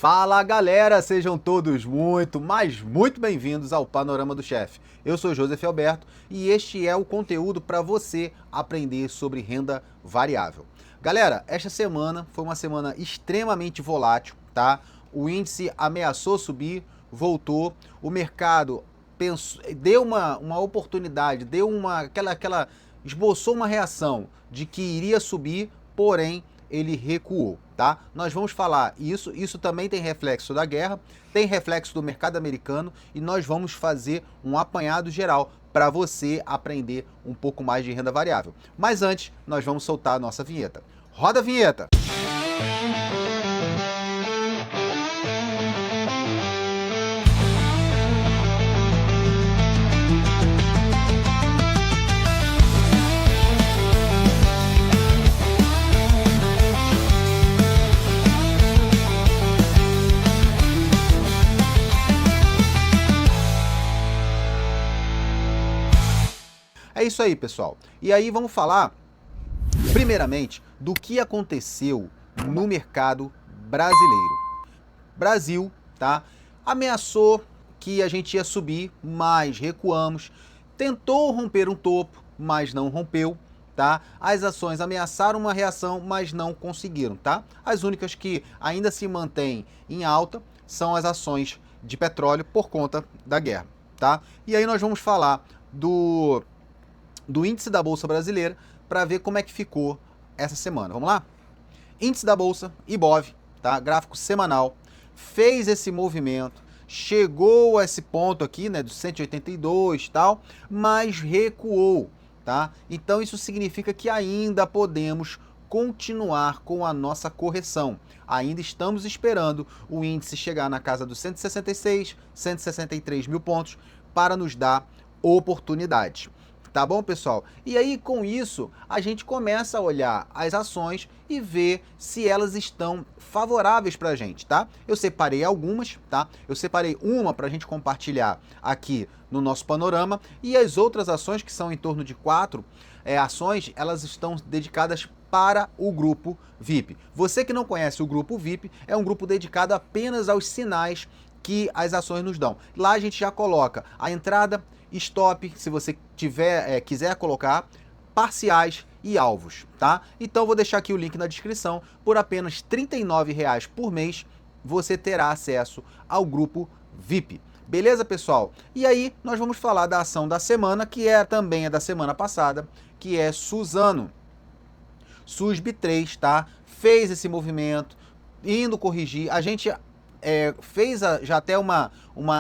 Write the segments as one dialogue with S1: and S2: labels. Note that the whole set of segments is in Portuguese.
S1: Fala galera, sejam todos muito bem-vindos ao Panorama do Chefe. Eu sou Joseph Alberto e este é o conteúdo para você aprender sobre renda variável. Galera, esta semana foi uma semana extremamente volátil, tá? O índice ameaçou subir, voltou, o mercado deu uma oportunidade, esboçou uma reação de que iria subir, porém ele recuou, tá? Nós vamos falar isso também tem reflexo da guerra, tem reflexo do mercado americano e nós vamos fazer um apanhado geral para você aprender um pouco mais de renda variável. Mas antes, nós vamos soltar a nossa vinheta. Roda a vinheta! É isso aí, pessoal. E aí vamos falar, primeiramente, do que aconteceu no mercado brasileiro. Brasil, tá? Ameaçou que a gente ia subir, mas recuamos. Tentou romper um topo, mas não rompeu, tá? As ações ameaçaram uma reação, mas não conseguiram, tá? As únicas que ainda se mantêm em alta são as ações de petróleo por conta da guerra, tá? E aí nós vamos falar do índice da Bolsa Brasileira para ver como é que ficou essa semana. Vamos lá? Índice da Bolsa, Ibov, tá? Gráfico semanal, fez esse movimento, chegou a esse ponto aqui, né, do 182 e tal, mas recuou, tá? Então isso significa que ainda podemos continuar com a nossa correção. Ainda estamos esperando o índice chegar na casa dos 166, 163 mil pontos para nos dar oportunidade. Tá bom, pessoal? E aí, com isso, a gente começa a olhar as ações e ver se elas estão favoráveis para a gente, tá? Eu separei algumas, tá? Eu separei uma para a gente compartilhar aqui no nosso panorama e as outras ações, que são em torno de 4 ações, elas estão dedicadas para o grupo VIP. Você que não conhece o grupo VIP, é um grupo dedicado apenas aos sinais que as ações nos dão. Lá a gente já coloca a entrada, stop, se você quiser colocar, parciais e alvos, tá? Então vou deixar aqui o link na descrição. Por apenas R$ 39,00 por mês, você terá acesso ao grupo VIP. Beleza, pessoal? E aí nós vamos falar da ação da semana, que também é da semana passada, que é Suzano. SUSB3, tá? Fez esse movimento, indo corrigir. A gente fez já até uma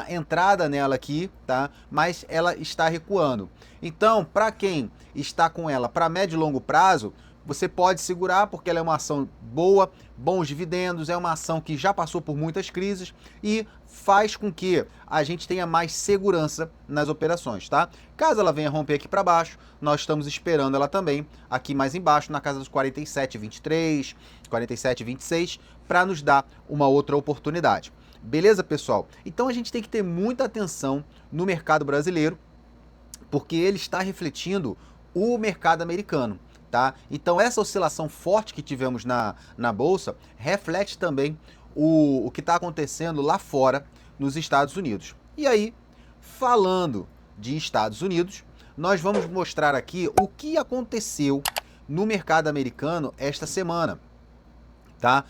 S1: entrada nela aqui, tá? Mas ela está recuando. Então, para quem está com ela para médio e longo prazo, você pode segurar porque ela é uma ação boa, bons dividendos, é uma ação que já passou por muitas crises e faz com que a gente tenha mais segurança nas operações, tá? Caso ela venha romper aqui para baixo, nós estamos esperando ela também aqui mais embaixo, na casa dos 47,23, 47,26, para nos dar uma outra oportunidade. Beleza, pessoal? Então a gente tem que ter muita atenção no mercado brasileiro, porque ele está refletindo o mercado americano, tá? Então essa oscilação forte que tivemos na Bolsa reflete também o que está acontecendo lá fora nos Estados Unidos. E aí, falando de Estados Unidos, nós vamos mostrar aqui o que aconteceu no mercado americano esta semana, tá?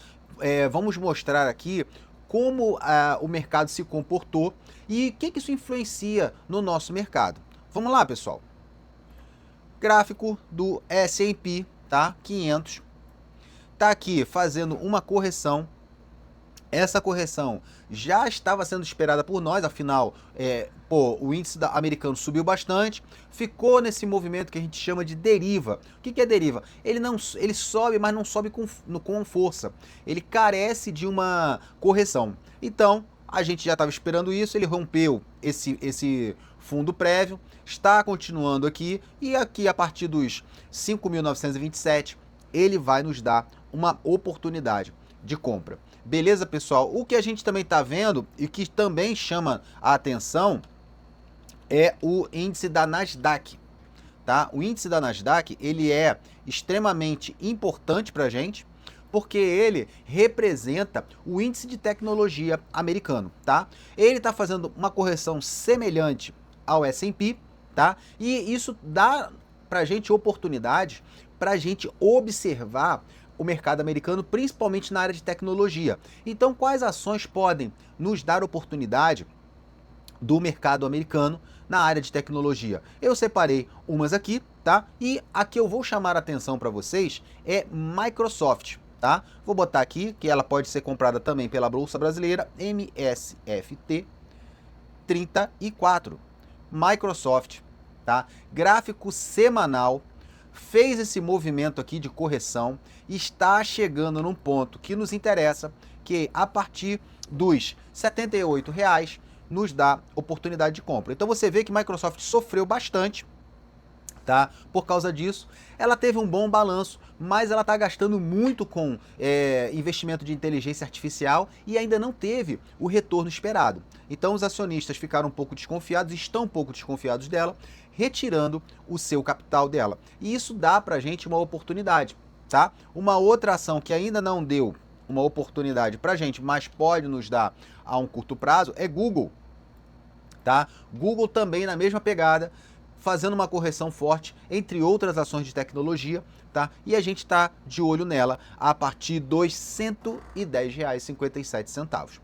S1: Vamos mostrar aqui como o mercado se comportou e o que isso influencia no nosso mercado. Vamos lá, pessoal. Gráfico do S&P, tá? 500. Tá aqui fazendo uma correção. Essa correção já estava sendo esperada por nós, afinal, o índice americano subiu bastante, ficou nesse movimento que a gente chama de deriva. O que é deriva? Ele sobe, mas não sobe com força. Ele carece de uma correção. Então, a gente já estava esperando isso, ele rompeu esse fundo prévio, está continuando aqui, e aqui a partir dos 5.927, ele vai nos dar uma oportunidade de compra. Beleza, pessoal? O que a gente também está vendo e que também chama a atenção é o índice da Nasdaq, tá? O índice da Nasdaq, ele é extremamente importante para a gente, porque ele representa o índice de tecnologia americano, tá? Ele está fazendo uma correção semelhante ao S&P, tá? E isso dá pra gente oportunidade para a gente observar o mercado americano, principalmente na área de tecnologia. Então, quais ações podem nos dar oportunidade do mercado americano na área de tecnologia? Eu separei umas aqui, tá? E a que eu vou chamar a atenção para vocês é Microsoft, tá? Vou botar aqui que ela pode ser comprada também pela Bolsa Brasileira, MSFT 34. Microsoft, tá? Gráfico semanal, fez esse movimento aqui de correção, está chegando num ponto que nos interessa, que a partir dos R$ 78 nos dá oportunidade de compra. Então você vê que Microsoft sofreu bastante, tá? Por causa disso, ela teve um bom balanço, mas ela está gastando muito com investimento de inteligência artificial e ainda não teve o retorno esperado. Então os acionistas ficaram um pouco desconfiados, estão um pouco desconfiados dela, retirando o seu capital dela. E isso dá pra gente uma oportunidade, tá? Uma outra ação que ainda não deu uma oportunidade pra gente, mas pode nos dar a um curto prazo, é Google, tá? Google também na mesma pegada, fazendo uma correção forte, entre outras ações de tecnologia, tá? E a gente está de olho nela a partir dos R$ 110,57.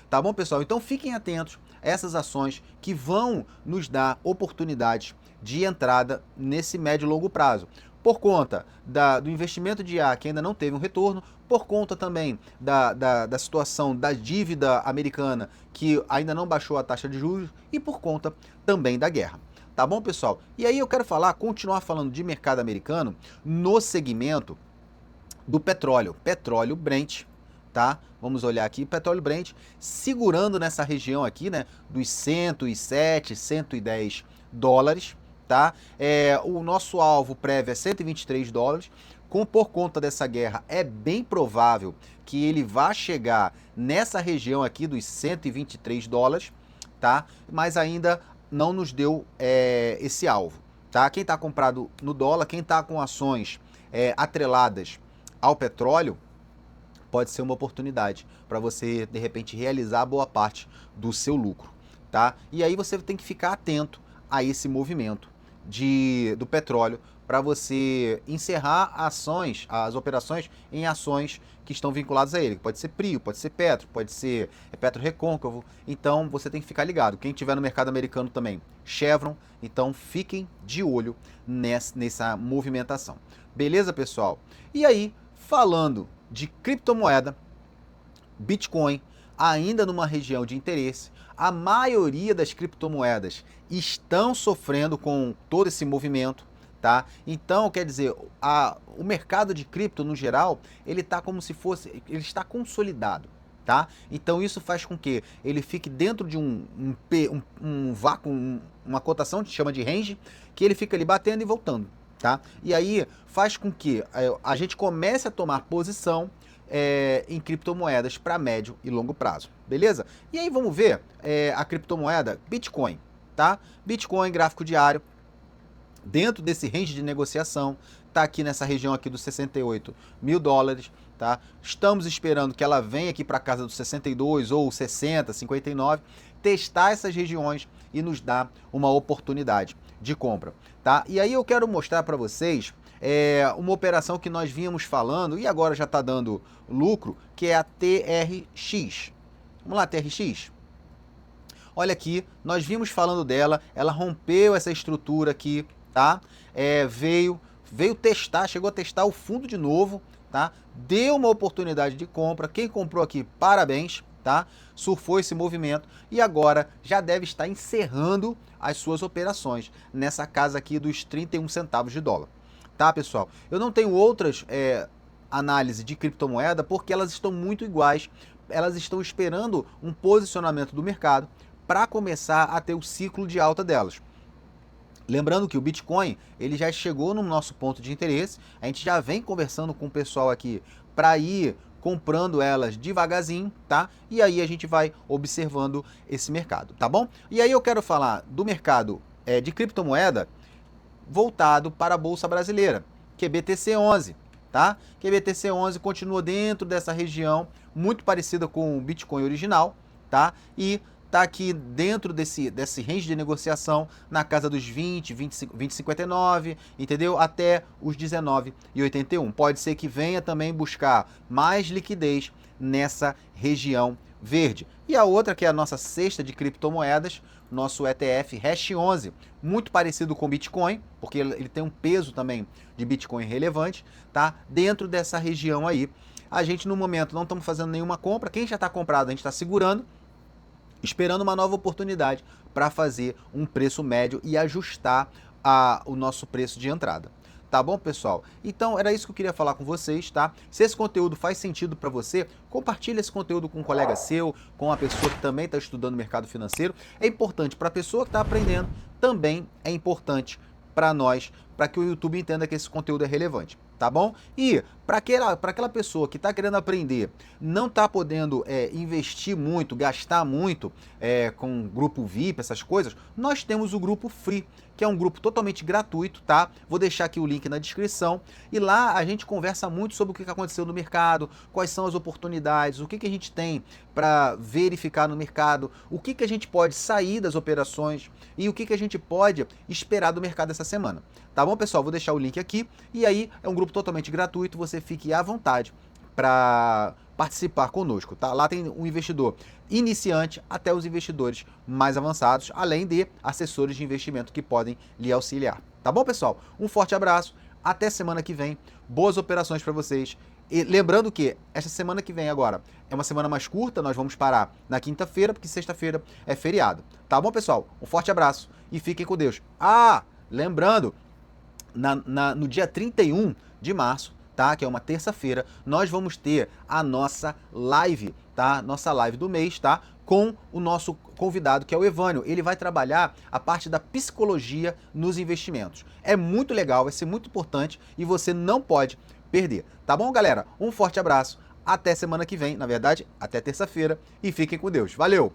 S1: Tá bom, pessoal? Então fiquem atentos a essas ações que vão nos dar oportunidades de entrada nesse médio e longo prazo. Por conta do investimento de IA que ainda não teve um retorno, por conta também da situação da dívida americana que ainda não baixou a taxa de juros e por conta também da guerra. Tá bom, pessoal? E aí eu quero continuar falando de mercado americano no segmento do petróleo. Petróleo Brent, tá? Vamos olhar aqui, petróleo Brent segurando nessa região aqui, né, dos 107, 110 dólares, tá? O nosso alvo prévio é 123 dólares. Por conta dessa guerra, é bem provável que ele vá chegar nessa região aqui dos 123 dólares, tá? Mas ainda não nos deu esse alvo, tá? Quem está comprado no dólar, quem está com ações atreladas ao petróleo, pode ser uma oportunidade para você, de repente, realizar boa parte do seu lucro, tá? E aí você tem que ficar atento a esse movimento do petróleo para você encerrar as operações em ações que estão vinculadas a ele. Pode ser Prio, pode ser Petro, pode ser Petro Recôncavo. Então você tem que ficar ligado. Quem tiver no mercado americano também, Chevron. Então fiquem de olho nessa movimentação. Beleza, pessoal? E aí, falando de criptomoeda, Bitcoin, ainda numa região de interesse, a maioria das criptomoedas estão sofrendo com todo esse movimento, tá? Então, quer dizer, o mercado de cripto, no geral, ele está como se fosse, ele está consolidado, tá? Então isso faz com que ele fique dentro de um vácuo, uma cotação que chama de range, que ele fica ali batendo e voltando, tá? E aí faz com que a gente comece a tomar posição em criptomoedas para médio e longo prazo, beleza? E aí vamos ver a criptomoeda Bitcoin, tá? Bitcoin, gráfico diário, dentro desse range de negociação, tá aqui nessa região aqui dos 68 mil dólares, tá? Estamos esperando que ela venha aqui para casa dos 62 ou 60, 59, testar essas regiões e nos dar uma oportunidade de compra, tá? E aí eu quero mostrar para vocês uma operação que nós vínhamos falando e agora já está dando lucro, que é a TRX. Vamos lá, TRX? Olha aqui, nós vimos falando dela, ela rompeu essa estrutura aqui, tá? Veio testar, chegou a testar o fundo de novo, tá? Deu uma oportunidade de compra, quem comprou aqui, parabéns, tá? Surfou esse movimento e agora já deve estar encerrando as suas operações nessa casa aqui dos 31 centavos de dólar. Tá, pessoal? Eu não tenho outras análises de criptomoeda porque elas estão muito iguais. Elas estão esperando um posicionamento do mercado para começar a ter o ciclo de alta delas. Lembrando que o Bitcoin ele já chegou no nosso ponto de interesse. A gente já vem conversando com o pessoal aqui para ir comprando elas devagarzinho, tá? E aí a gente vai observando esse mercado, tá bom? E aí eu quero falar do mercado de criptomoeda voltado para a Bolsa Brasileira, que é BTC11, tá? Que BTC11 continua dentro dessa região, muito parecida com o Bitcoin original, tá? E tá aqui dentro desse range de negociação na casa dos 20,59, entendeu? Até os 19,81. Pode ser que venha também buscar mais liquidez nessa região verde. E a outra, que é a nossa cesta de criptomoedas, nosso ETF Hash11, muito parecido com Bitcoin, porque ele tem um peso também de Bitcoin relevante, tá? Dentro dessa região aí. A gente, no momento, não estamos fazendo nenhuma compra. Quem já está comprado, a gente está segurando, esperando uma nova oportunidade para fazer um preço médio e ajustar o nosso preço de entrada. Tá bom, pessoal? Então, era isso que eu queria falar com vocês, tá? Se esse conteúdo faz sentido para você, compartilhe esse conteúdo com um colega seu, com uma pessoa que também está estudando o mercado financeiro. É importante para a pessoa que está aprendendo, também é importante para nós, para que o YouTube entenda que esse conteúdo é relevante, tá bom? E para aquela pessoa que está querendo aprender, não está podendo investir muito, gastar muito com grupo VIP, essas coisas, nós temos o grupo Free, que é um grupo totalmente gratuito, tá? Vou deixar aqui o link na descrição. E lá a gente conversa muito sobre o que aconteceu no mercado, quais são as oportunidades, o que a gente tem para verificar no mercado, o que a gente pode sair das operações e o que a gente pode esperar do mercado essa semana. Tá bom, pessoal? Vou deixar o link aqui. E aí é um grupo totalmente gratuito, você fique à vontade para participar conosco, tá? Lá tem um investidor iniciante até os investidores mais avançados, além de assessores de investimento que podem lhe auxiliar. Tá bom, pessoal? Um forte abraço, até semana que vem, boas operações para vocês. E lembrando que essa semana que vem agora é uma semana mais curta, nós vamos parar na quinta-feira, porque sexta-feira é feriado. Tá bom, pessoal? Um forte abraço e fiquem com Deus. Lembrando, no dia 31 de março, tá? Que é uma terça-feira, nós vamos ter a nossa live, tá? Nossa live do mês, tá? Com o nosso convidado, que é o Evânio. Ele vai trabalhar a parte da psicologia nos investimentos. É muito legal, vai ser muito importante e você não pode perder. Tá bom, galera? Um forte abraço. Até semana que vem, na verdade, até terça-feira. E fiquem com Deus. Valeu!